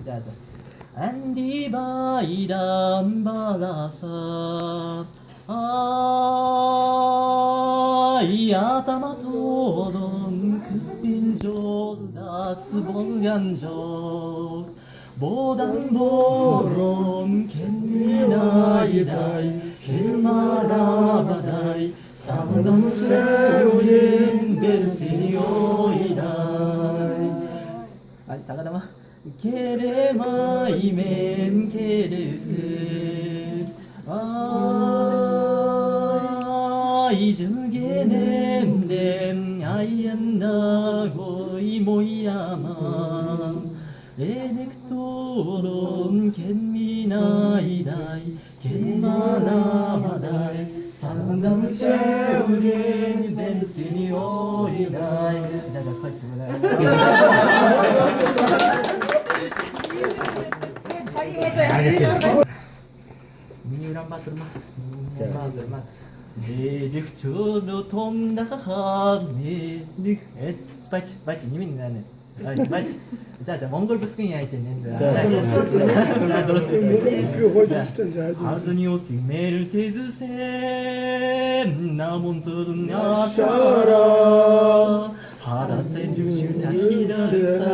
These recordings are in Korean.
자자. 안디바이단 바라사 이 아타마 토론 크스핀조 다스 볼간조 보단 보론 켄미나이다이 킬마라바다이 사무담스레오린 베르시니오이다이 아니 다가다마 케레마이멘 케르스 이즈게넨덴 아이엔나고 이모이야마 에넥토론 겐미나이다이 겐마나마다이 상담세우린 벤시니오이다이 자자 같이 보나요? 미우란 바들마 바들마 제릭초로 통나가하니 바치 바치 님이 나는 바치 자자 몽골 부스킹이 아이텐데 아즈니오스 메를 테즈셈 나몬트른 야샤라 하라세 주시타히라산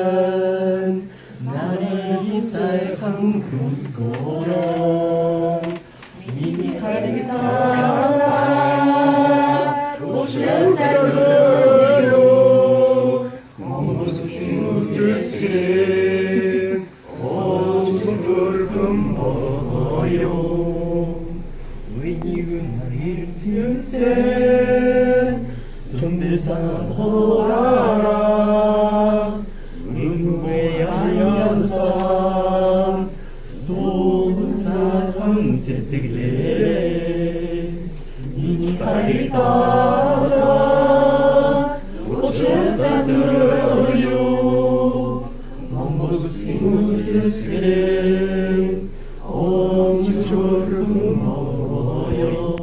나리기사의 강금소라 미니 하리기타 오션타르요 몽고스슈즈신 오종불금 보요 위니군 나리를 칠센 순대사 호라라 은웨야연산 소자 세트글레 이니카리타다 오천타 들어요 몽골구스키무지스케 엄초르 모여